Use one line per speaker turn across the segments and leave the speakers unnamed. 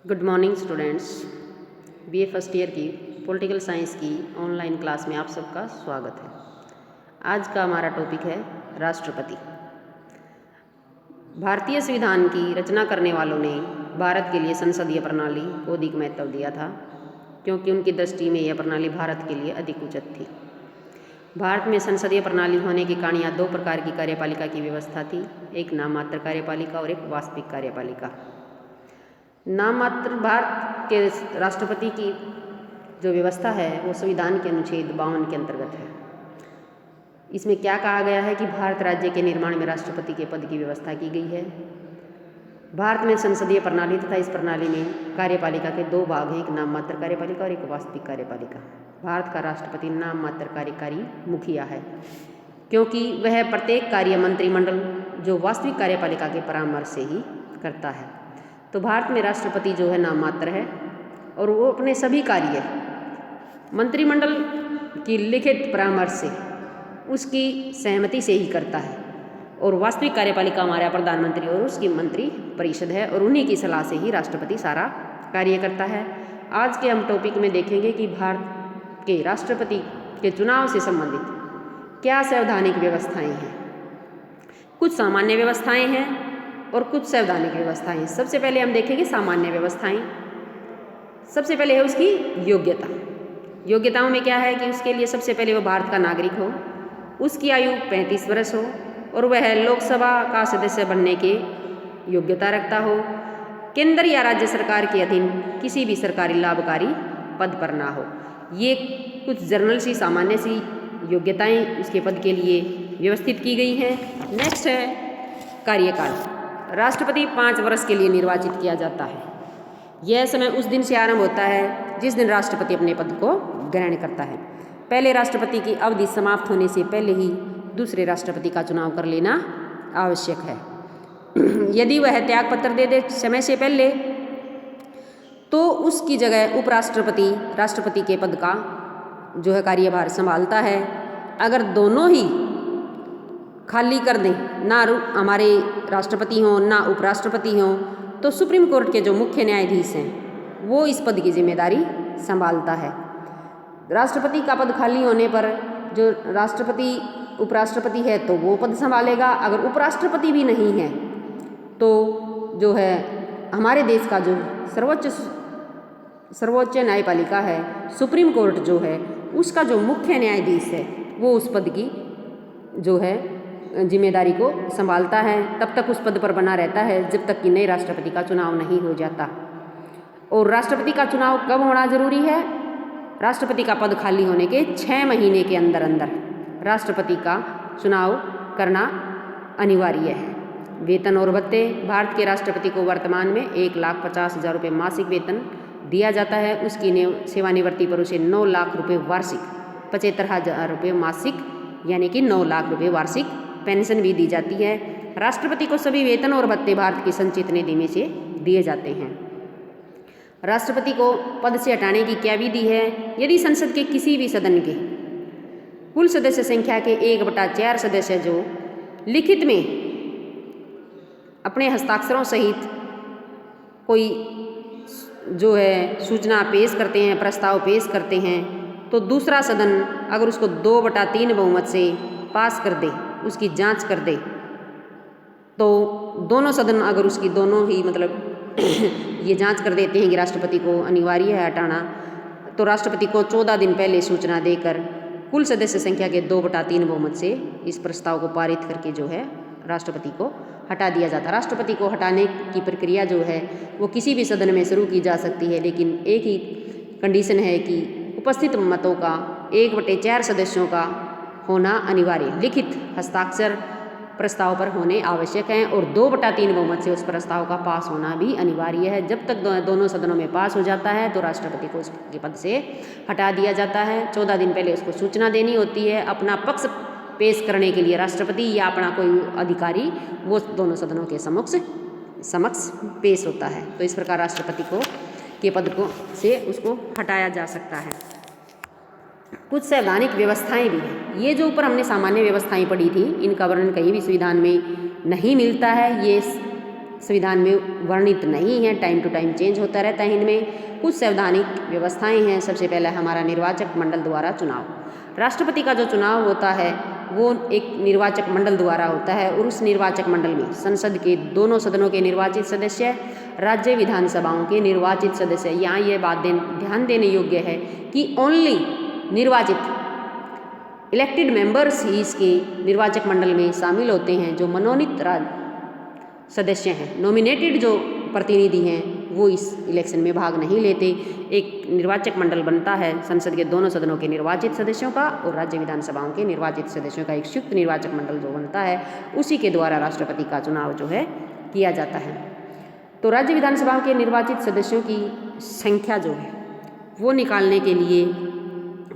Good morning students. BA first year की political science की online class में आप सबका स्वागत है। आज का हमारा टॉपिक है राष्ट्रपति। भारतीय संविधान की रचना करने वालों ने भारत के लिए संसदीय प्रणाली को अधिक महत्व दिया था, क्योंकि उनकी दृष्टि में यह प्रणाली भारत के लिए अधिक उचित थी। भारत में संसदीय प्रणाली होने के कारण यहाँ दो प्रकार की कार्यपालिका की व्यवस्था थी, एक नाम मात्र कार्यपालिका और एक वास्तविक कार्यपालिका। नाम मात्र भारत के राष्ट्रपति की जो व्यवस्था है वो संविधान के अनुच्छेद 52 के अंतर्गत है। इसमें क्या कहा गया है कि भारत राज्य के निर्माण में राष्ट्रपति के पद की व्यवस्था की गई है। भारत में संसदीय प्रणाली तथा इस प्रणाली में कार्यपालिका के दो भाग हैं, एक नाम मात्र कार्यपालिका और एक वास्तविक कार्यपालिका। भारत का राष्ट्रपति नाम मात्र कार्यकारी मुखिया है, क्योंकि वह प्रत्येक कार्य मंत्रिमंडल जो वास्तविक कार्यपालिका के परामर्श से ही करता है। तो भारत में राष्ट्रपति जो है नाम मात्र है और वो अपने सभी कार्य मंत्रिमंडल की लिखित परामर्श से, उसकी सहमति से ही करता है। और वास्तविक कार्यपालिका हमारा प्रधानमंत्री और उसकी मंत्री परिषद है और उन्हीं की सलाह से ही राष्ट्रपति सारा कार्य करता है। आज के हम टॉपिक में देखेंगे कि भारत के राष्ट्रपति के चुनाव से संबंधित क्या संवैधानिक व्यवस्थाएं हैं। कुछ सामान्य व्यवस्थाएं हैं और कुछ संवैधानिक व्यवस्थाएं। सबसे पहले हम देखेंगे सामान्य व्यवस्थाएं। सबसे पहले है उसकी योग्यता। योग्यताओं में क्या है कि उसके लिए सबसे पहले वो भारत का नागरिक हो, उसकी आयु 35 वर्ष हो और वह लोकसभा का सदस्य बनने की योग्यता रखता हो, केंद्र या राज्य सरकार के अधीन किसी भी सरकारी लाभकारी पद पर ना हो। ये कुछ जनरल सी सामान्य सी योग्यताएं उसके पद के लिए व्यवस्थित की गई हैं। नेक्स्ट है कार्यकाल। राष्ट्रपति 5 वर्ष के लिए निर्वाचित किया जाता है। यह समय उस दिन से आरंभ होता है जिस दिन राष्ट्रपति अपने पद को ग्रहण करता है। पहले राष्ट्रपति की अवधि समाप्त होने से पहले ही दूसरे राष्ट्रपति का चुनाव कर लेना आवश्यक है। यदि वह त्यागपत्र दे दे समय से पहले तो उसकी जगह उपराष्ट्रपति राष्ट्रपति के पद का जो है कार्यभार संभालता है। अगर दोनों ही खाली कर दें, ना हमारे राष्ट्रपति हों ना उपराष्ट्रपति हों, तो सुप्रीम कोर्ट के जो मुख्य न्यायाधीश हैं वो इस पद की जिम्मेदारी संभालता है। राष्ट्रपति का पद खाली होने पर जो राष्ट्रपति उपराष्ट्रपति है तो वो पद संभालेगा। अगर उपराष्ट्रपति भी नहीं है तो जो है हमारे देश का जो सर्वोच्च न्यायपालिका है, सुप्रीम कोर्ट जो है, उसका जो मुख्य न्यायाधीश है वो उस पद की जो है जिम्मेदारी को संभालता है। तब तक उस पद पर बना रहता है जब तक कि नए राष्ट्रपति का चुनाव नहीं हो जाता। और राष्ट्रपति का चुनाव कब होना जरूरी है? राष्ट्रपति का पद खाली होने के 6 महीने के अंदर अंदर राष्ट्रपति का चुनाव करना अनिवार्य है। वेतन और भत्ते। भारत के राष्ट्रपति को वर्तमान में 1,50,000 रुपये मासिक वेतन दिया जाता है। उसकी सेवानिवृत्ति पर उसे 9 लाख रुपये वार्षिक, 75,000 रुपये मासिक यानी कि 9 लाख रुपये वार्षिक पेंशन भी दी जाती है। राष्ट्रपति को सभी वेतन और भत्ते भारत की संचित निधि में से दिए जाते हैं। राष्ट्रपति को पद से हटाने की क्या विधि है? यदि संसद के किसी भी सदन के कुल सदस्य संख्या के 1/4 सदस्य जो लिखित में अपने हस्ताक्षरों सहित कोई जो है सूचना पेश करते हैं, प्रस्ताव पेश करते हैं, तो दूसरा सदन अगर उसको 2/3 बहुमत से पास कर दे, उसकी जांच कर दे, तो दोनों सदन अगर उसकी दोनों ही ये जांच कर देते हैं कि राष्ट्रपति को अनिवार्य है हटाना, तो राष्ट्रपति को 14 दिन पहले सूचना देकर कुल सदस्य संख्या के 2/3 बहुमत से इस प्रस्ताव को पारित करके जो है राष्ट्रपति को हटा दिया जाता है। राष्ट्रपति को हटाने की प्रक्रिया जो है वो किसी भी सदन में शुरू की जा सकती है, लेकिन एक ही कंडीशन है कि उपस्थित मतों का 1/4 सदस्यों का होना अनिवार्य, लिखित हस्ताक्षर प्रस्ताव पर होने आवश्यक हैं और 2/3 बहुमत से उस प्रस्ताव का पास होना भी अनिवार्य है। जब तक दोनों सदनों में पास हो जाता है तो राष्ट्रपति को उसके पद से हटा दिया जाता है। 14 दिन पहले उसको सूचना देनी होती है। अपना पक्ष पेश करने के लिए राष्ट्रपति या अपना कोई अधिकारी वो दोनों सदनों के समक्ष पेश होता है। तो इस प्रकार राष्ट्रपति को के पद को से उसको हटाया जा सकता है। कुछ संवैधानिक व्यवस्थाएं भी हैं। ये जो ऊपर हमने सामान्य व्यवस्थाएं पढ़ी थी, इनका वर्णन कहीं भी संविधान में नहीं मिलता है। ये संविधान में वर्णित नहीं है, टाइम टू टाइम चेंज होता रहता है। इनमें कुछ संवैधानिक व्यवस्थाएं हैं। सबसे पहला हमारा निर्वाचक मंडल द्वारा चुनाव। राष्ट्रपति का जो चुनाव होता है वो एक निर्वाचक मंडल द्वारा होता है और उस निर्वाचक मंडल में संसद के दोनों सदनों के निर्वाचित सदस्य, राज्य विधानसभाओं के निर्वाचित सदस्य। यहाँ ये बात ध्यान देने योग्य है कि ओनली निर्वाचित इलेक्टेड मेंबर्स ही इसके निर्वाचक मंडल में शामिल होते हैं। जो मनोनीत सदस्य हैं, नॉमिनेटेड जो प्रतिनिधि हैं, वो इस इलेक्शन में भाग नहीं लेते। एक निर्वाचक मंडल बनता है संसद के दोनों सदनों के निर्वाचित सदस्यों का और राज्य विधानसभाओं के निर्वाचित सदस्यों का एक संयुक्त निर्वाचक मंडल जो बनता है, उसी के द्वारा राष्ट्रपति का चुनाव जो है किया जाता है। तो राज्य विधानसभाओं के निर्वाचित सदस्यों की संख्या जो है वो निकालने के लिए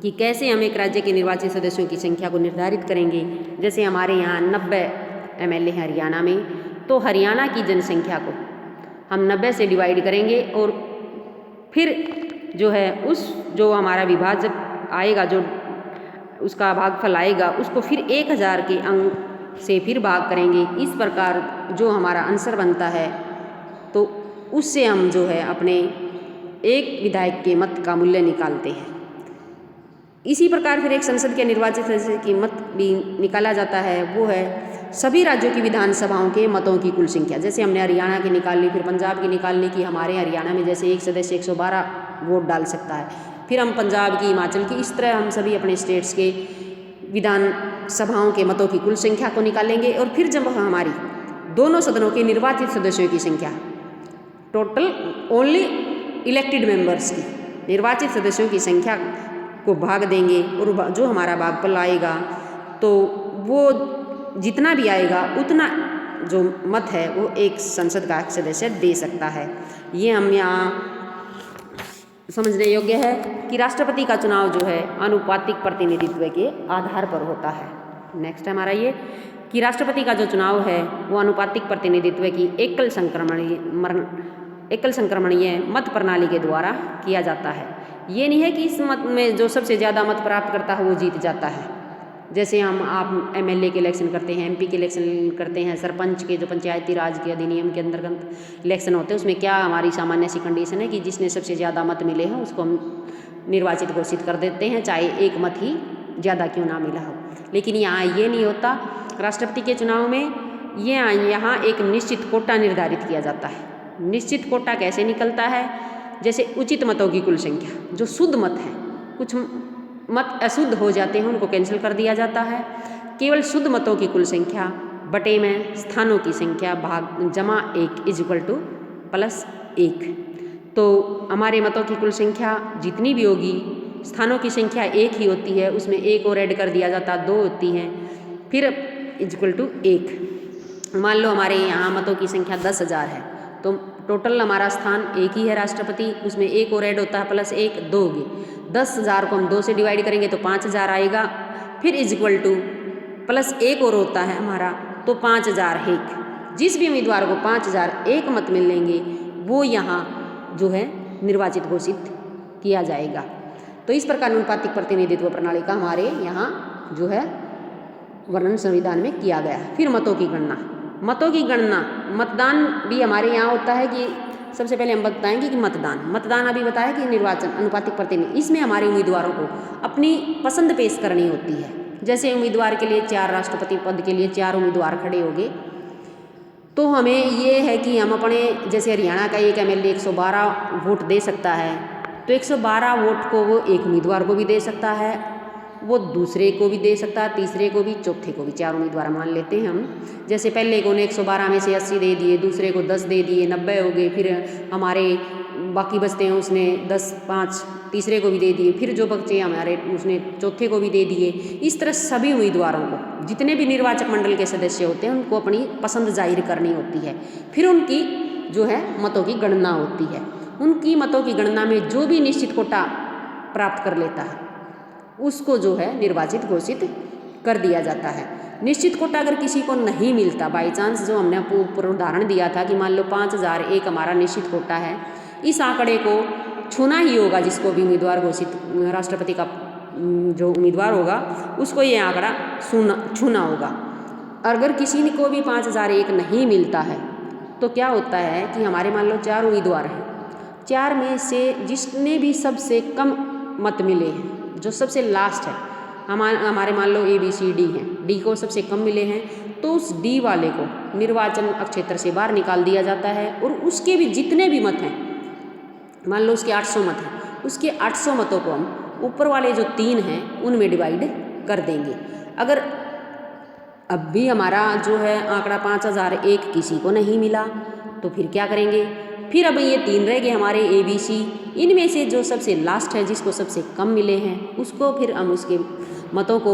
कि कैसे हम एक राज्य के निर्वाचित सदस्यों की संख्या को निर्धारित करेंगे। जैसे हमारे यहाँ 90 MLA हैं हरियाणा में, तो हरियाणा की जनसंख्या को हम 90 से डिवाइड करेंगे और फिर जो है उस जो हमारा विभाजक आएगा, जो उसका भागफल आएगा, उसको फिर 1000 के अंक से फिर भाग करेंगे। इस प्रकार जो हमारा आंसर बनता है तो उससे हम जो है अपने एक विधायक के मत का मूल्य निकालते हैं। इसी प्रकार फिर एक संसद के निर्वाचित सदस्य की मत भी निकाला जाता है, वो है सभी राज्यों की विधानसभाओं के मतों की कुल संख्या। जैसे हमने हरियाणा की निकाल ली, फिर पंजाब की निकाल ली कि हमारे हरियाणा में जैसे एक सदस्य 112 वोट डाल सकता है, फिर हम पंजाब की, हिमाचल की, इस तरह हम सभी अपने स्टेट्स के विधानसभाओं के मतों की कुल संख्या को निकालेंगे। और फिर जब हमारी दोनों सदनों के निर्वाचित सदस्यों की संख्या, टोटल ओनली इलेक्टेड मेंबर्स की निर्वाचित सदस्यों की संख्या को भाग देंगे और जो हमारा भागफल आएगा तो वो जितना भी आएगा उतना जो मत है वो एक संसद का सदस्य दे सकता है। ये हम यहाँ समझने योग्य है कि राष्ट्रपति का चुनाव जो है आनुपातिक प्रतिनिधित्व के आधार पर होता है। नेक्स्ट हमारा ये कि राष्ट्रपति का जो चुनाव है वो आनुपातिक प्रतिनिधित्व की एकल संक्रमणीय मत प्रणाली के द्वारा किया जाता है। ये नहीं है कि इस मत में जो सबसे ज़्यादा मत प्राप्त करता है वो जीत जाता है। जैसे आप MLA के इलेक्शन करते हैं, MP के इलेक्शन करते हैं, सरपंच के जो पंचायती राज के अधिनियम के अंतर्गत इलेक्शन होते हैं, उसमें क्या हमारी सामान्य सी कंडीशन है कि जिसने सबसे ज़्यादा मत मिले हैं उसको हम निर्वाचित घोषित कर देते हैं, चाहे एक मत ही ज़्यादा क्यों ना मिला हो। लेकिन यहाँ ये नहीं होता। राष्ट्रपति के चुनाव में यहाँ एक निश्चित कोटा निर्धारित किया जाता है। निश्चित कोटा कैसे निकलता है? जैसे उचित मतों की कुल संख्या, जो शुद्ध मत है, कुछ मत अशुद्ध हो जाते हैं उनको कैंसिल कर दिया जाता है। केवल शुद्ध मतों की कुल संख्या बटे में स्थानों की संख्या भाग जमा 1 = +1। तो हमारे मतों की कुल संख्या जितनी भी होगी, स्थानों की संख्या 1 ही होती है, उसमें 1 और ऐड कर दिया जाता, 2 होती हैं, फिर =1। मान लो हमारे यहाँ मतों की संख्या 10,000 है, तो टोटल हमारा स्थान 1 ही है राष्ट्रपति, उसमें 1 और ऐड होता है +1, 2 होगी। 10,000 को हम 2 से डिवाइड करेंगे तो 5,000 आएगा, फिर +1 और होता है हमारा, तो 5,001। जिस भी उम्मीदवार को 5,001 मत मिलेंगे वो यहाँ जो है निर्वाचित घोषित किया जाएगा। तो इस प्रकार अनुपातिक प्रतिनिधित्व प्रणाली का हमारे यहाँ जो है वर्णन संविधान में किया गया। फिर मतों की गणना। मतदान भी हमारे यहाँ होता है कि सबसे पहले हम बताएंगे कि मतदान अभी बताया कि निर्वाचन अनुपातिक प्रतिनिधि, इसमें हमारे उम्मीदवारों को अपनी पसंद पेश करनी होती है। जैसे उम्मीदवार के लिए 4 राष्ट्रपति पद के लिए 4 उम्मीदवार खड़े होंगे, तो हमें ये है कि हम अपने, जैसे हरियाणा का एक MLA 112 वोट दे सकता है, तो 112 वोट को वो एक उम्मीदवार को भी दे सकता है, वो दूसरे को भी दे सकता है, तीसरे को भी, चौथे को भी। 4 उम्मीदवार मान लेते हैं हम। जैसे पहले को 112 में से 80 दे दिए, दूसरे को 10 दे दिए, 90 हो गए, फिर हमारे बाकी बचते हैं उसने 10, 5 तीसरे को भी दे दिए, फिर जो बच्चे हमारे उसने चौथे को भी दे दिए। इस तरह सभी उम्मीदवारों को, जितने भी निर्वाचक मंडल के सदस्य होते हैं, उनको अपनी पसंद जाहिर करनी होती है। फिर उनकी जो है मतों की गणना होती है। उनकी मतों की गणना में जो भी निश्चित कोटा प्राप्त कर लेता है उसको जो है निर्वाचित घोषित कर दिया जाता है। निश्चित कोटा अगर किसी को नहीं मिलता, बाई चांस, जो हमने ऊपर उदाहरण दिया था कि मान लो 5,001 हमारा निश्चित कोटा है, इस आंकड़े को छूना ही होगा। जिसको भी उम्मीदवार घोषित, राष्ट्रपति का जो उम्मीदवार होगा उसको ये आंकड़ा छूना होगा। अगर किसी को भी 5,001 नहीं मिलता है तो क्या होता है कि हमारे मान लो 4 उम्मीदवार हैं, 4 में से जिसने भी सबसे कम मत मिले हैं, जो सबसे लास्ट है, हमारे मान लो ABCD हैं, D को सबसे कम मिले हैं, तो उस D वाले को निर्वाचन क्षेत्र से बाहर निकाल दिया जाता है और उसके भी जितने भी मत हैं, मान लो उसके 800 मत हैं, उसके 800 मतों को हम ऊपर वाले जो 3 हैं उनमें डिवाइड कर देंगे। अगर अब भी हमारा जो है आंकड़ा 5001 किसी को नहीं मिला तो फिर क्या करेंगे, फिर अब ये 3 रह गए हमारे ABC, इनमें से जो सबसे लास्ट है जिसको सबसे कम मिले हैं उसको फिर हम उसके मतों को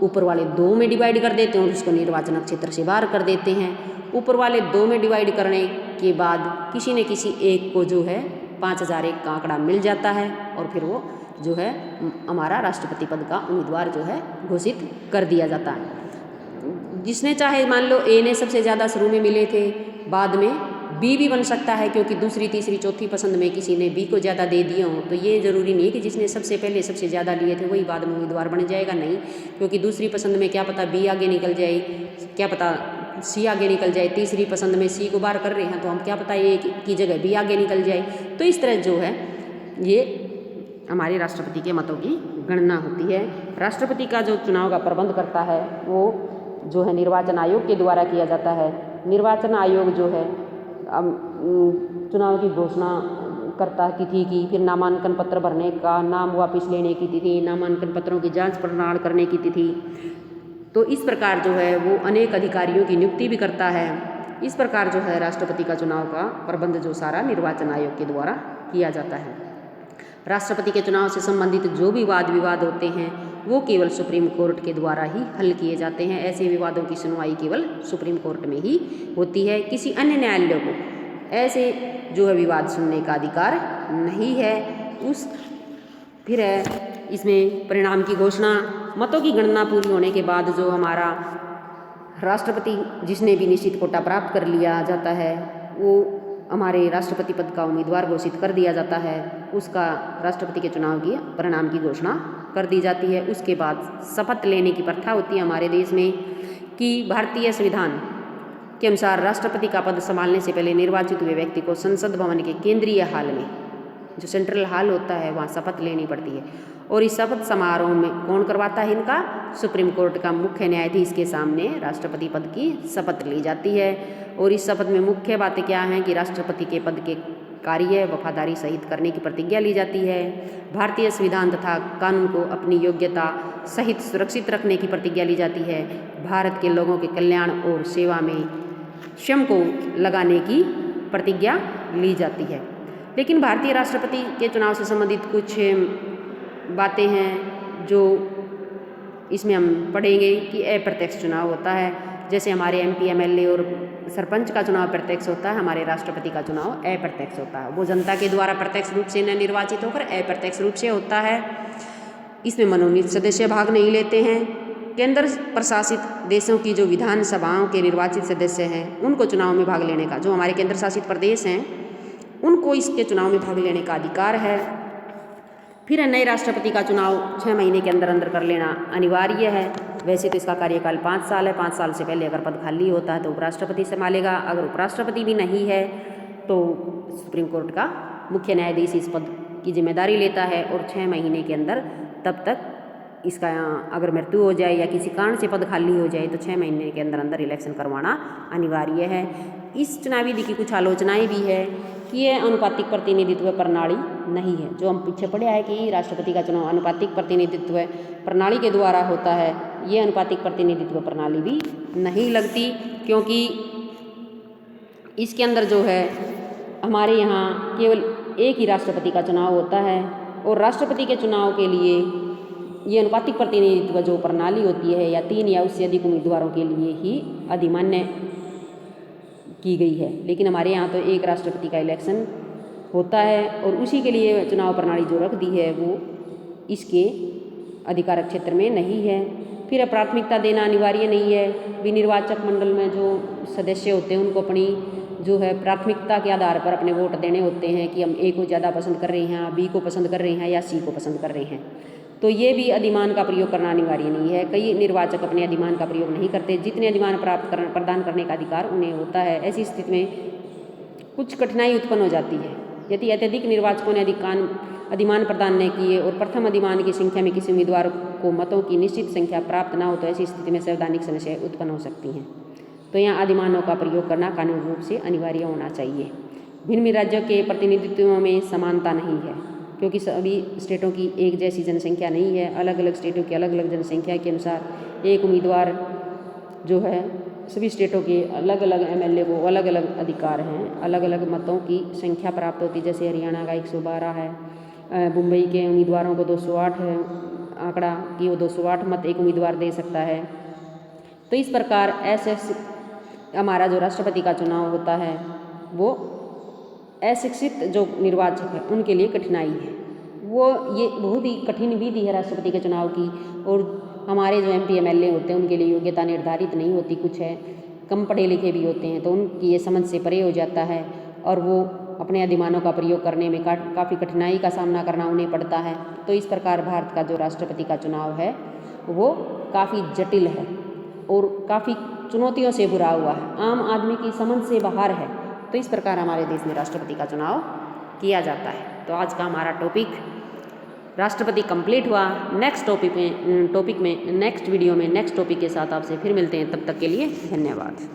ऊपर वाले 2 में डिवाइड कर देते हैं और उसको निर्वाचन क्षेत्र से बाहर कर देते हैं। ऊपर वाले 2 में डिवाइड करने के बाद किसी न किसी एक को जो है 5001 का आंकड़ा मिल जाता है और फिर वो जो है हमारा राष्ट्रपति पद का उम्मीदवार जो है घोषित कर दिया जाता है। जिसने चाहे मान लो A ने सबसे ज़्यादा शुरू में मिले थे, बाद में B भी बन सकता है, क्योंकि दूसरी तीसरी चौथी पसंद में किसी ने B को ज़्यादा दे दिया हो, तो ये ज़रूरी नहीं कि जिसने सबसे पहले सबसे ज़्यादा लिए थे वही बाद में उम्मीदवार बन जाएगा, नहीं, क्योंकि दूसरी पसंद में क्या पता B आगे निकल जाए, क्या पता C आगे निकल जाए, तीसरी पसंद में C को बाहर कर रहे हैं तो हम क्या पता A की जगह B आगे निकल जाए। तो इस तरह जो है ये हमारे राष्ट्रपति के मतों की गणना होती है। राष्ट्रपति का जो चुनाव का प्रबंध करता है वो जो है निर्वाचन आयोग के द्वारा किया जाता है। निर्वाचन आयोग जो है चुनाव की घोषणा करता है तिथि की, फिर नामांकन पत्र भरने का, नाम वापस लेने की तिथि, नामांकन पत्रों की जांच पड़ताल करने की तिथि। तो इस प्रकार जो है वो अनेक अधिकारियों की नियुक्ति भी करता है। इस प्रकार जो है राष्ट्रपति का चुनाव का प्रबंध जो सारा निर्वाचन आयोग के द्वारा किया जाता है। राष्ट्रपति के चुनाव से संबंधित जो भी वाद विवाद होते हैं वो केवल सुप्रीम कोर्ट के द्वारा ही हल किए जाते हैं। ऐसे विवादों की सुनवाई केवल सुप्रीम कोर्ट में ही होती है। किसी अन्य न्यायालय को ऐसे जो है विवाद सुनने का अधिकार नहीं है। फिर है इसमें परिणाम की घोषणा। मतों की गणना पूरी होने के बाद जो हमारा राष्ट्रपति जिसने भी निश्चित कोटा प्राप्त कर लिया जाता है वो हमारे राष्ट्रपति पद का उम्मीदवार घोषित कर दिया जाता है। उसका राष्ट्रपति के चुनाव की परिणाम की घोषणा कर दी जाती है। उसके बाद शपथ लेने की प्रथा होती है हमारे देश में कि भारतीय संविधान के अनुसार राष्ट्रपति का पद संभालने से पहले निर्वाचित हुए व्यक्ति को संसद भवन के केंद्रीय हाल में, जो सेंट्रल हाल होता है, वहाँ शपथ लेनी पड़ती है। और इस शपथ समारोह में कौन करवाता है इनका? सुप्रीम कोर्ट का मुख्य न्यायाधीश के सामने राष्ट्रपति पद की शपथ ली जाती है। और इस शपथ में मुख्य बातें क्या हैं कि राष्ट्रपति के पद के कार्य वफादारी सहित करने की प्रतिज्ञा ली जाती है। भारतीय संविधान तथा कानून को अपनी योग्यता सहित सुरक्षित रखने की प्रतिज्ञा ली जाती है। भारत के लोगों के कल्याण और सेवा में स्वयं को लगाने की प्रतिज्ञा ली जाती है। लेकिन भारतीय राष्ट्रपति के चुनाव से संबंधित कुछ बातें हैं जो इसमें हम पढ़ेंगे कि अप्रत्यक्ष चुनाव होता है। जैसे हमारे MP MLA और सरपंच का चुनाव प्रत्यक्ष होता है, हमारे राष्ट्रपति का चुनाव अप्रत्यक्ष होता है। वो जनता के द्वारा प्रत्यक्ष रूप से न निर्वाचित होकर अप्रत्यक्ष रूप से होता है। इसमें मनोनीत सदस्य भाग नहीं लेते हैं। केंद्र प्रशासित देशों की जो विधानसभाओं के निर्वाचित सदस्य हैं उनको चुनाव में भाग लेने का, जो हमारे केंद्र शासित प्रदेश हैं उनको इसके चुनाव में भाग लेने का अधिकार है। फिर नए राष्ट्रपति का चुनाव 6 महीने के अंदर अंदर कर लेना अनिवार्य है। वैसे तो इसका कार्यकाल 5 साल है। 5 साल से पहले अगर पद खाली होता है तो उपराष्ट्रपति संभालेगा। अगर उपराष्ट्रपति भी नहीं है तो सुप्रीम कोर्ट का मुख्य न्यायाधीश इस पद की जिम्मेदारी लेता है और 6 महीने के अंदर तब तक इसका अगर मृत्यु हो जाए या किसी कारण से पद खाली हो जाए तो 6 महीने के अंदर अंदर इलेक्शन करवाना अनिवार्य है। इस चुनावी विधि की कुछ आलोचनाएं भी है कि यह अनुपातिक प्रतिनिधित्व प्रणाली नहीं है। जो हम पीछे पढ़ा है कि राष्ट्रपति का चुनाव अनुपातिक प्रतिनिधित्व प्रणाली के द्वारा होता है, ये अनुपातिक प्रतिनिधित्व प्रणाली भी नहीं लगती, क्योंकि इसके अंदर जो है हमारे यहाँ केवल एक ही राष्ट्रपति का चुनाव होता है और राष्ट्रपति के चुनाव के लिए ये अनुपातिक प्रतिनिधित्व जो प्रणाली होती है या 3 या उससे अधिक उम्मीदवारों के लिए ही अधिमान्य की गई है। लेकिन हमारे यहाँ तो एक राष्ट्रपति का इलेक्शन होता है और उसी के लिए चुनाव प्रणाली जो रख दी है वो इसके अधिकार क्षेत्र में नहीं है। फिर प्राथमिकता देना अनिवार्य नहीं है। विनिर्वाचक मंडल में जो सदस्य होते हैं उनको अपनी जो है प्राथमिकता के आधार पर अपने वोट देने होते हैं कि हम A को ज़्यादा पसंद कर रहे हैं, B को पसंद कर रहे हैं या C को पसंद कर रहे हैं। तो ये भी अधिमान का प्रयोग करना अनिवार्य नहीं है। कई निर्वाचक अपने अधिमान का प्रयोग नहीं करते। जितने अधिमान प्रदान करने का अधिकार उन्हें होता है। ऐसी स्थिति में कुछ कठिनाई उत्पन्न हो जाती है। यदि अत्यधिक निर्वाचकों ने अधिमान प्रदान न किए और प्रथम अधिमान की संख्या में किसी उम्मीदवार को मतों की निश्चित संख्या प्राप्त न हो तो ऐसी स्थिति में संवैधानिक समस्याएं उत्पन्न हो सकती हैं। तो यहाँ अधिमानों का प्रयोग करना कानूनी रूप से अनिवार्य होना चाहिए। भिन्न भिन्न राज्यों के प्रतिनिधित्वों में समानता नहीं है, क्योंकि सभी स्टेटों की एक जैसी जनसंख्या नहीं है। अलग अलग स्टेटों की अलग अलग जनसंख्या के अनुसार एक उम्मीदवार जो है, सभी स्टेटों के अलग अलग MLA को अलग अलग अधिकार हैं, अलग अलग मतों की संख्या प्राप्त होती है। जैसे हरियाणा का 112 है, मुंबई के उम्मीदवारों को 208 है आंकड़ा कि वो 208 मत एक उम्मीदवार दे सकता है। तो इस प्रकार ऐसे हमारा जो राष्ट्रपति का चुनाव होता है वो अशिक्षित जो निर्वाचक है उनके लिए कठिनाई है। वो ये बहुत ही कठिन विधि है राष्ट्रपति के चुनाव की। और हमारे जो MP MLA होते हैं उनके लिए योग्यता निर्धारित नहीं होती, कुछ है कम पढ़े लिखे भी होते हैं, तो उनकी ये समझ से परे हो जाता है और वो अपने अधिमानों का प्रयोग करने में काफ़ी कठिनाई का सामना करना उन्हें पड़ता है। तो इस प्रकार भारत का जो राष्ट्रपति का चुनाव है वो काफ़ी जटिल है और काफ़ी चुनौतियों से भरा हुआ है, आम आदमी की समझ से बाहर है। तो इस प्रकार हमारे देश में राष्ट्रपति का चुनाव किया जाता है। तो आज का हमारा टॉपिक राष्ट्रपति कंप्लीट हुआ। नेक्स्ट टॉपिक में नेक्स्ट वीडियो में नेक्स्ट टॉपिक के साथ आपसे फिर मिलते हैं। तब तक के लिए धन्यवाद।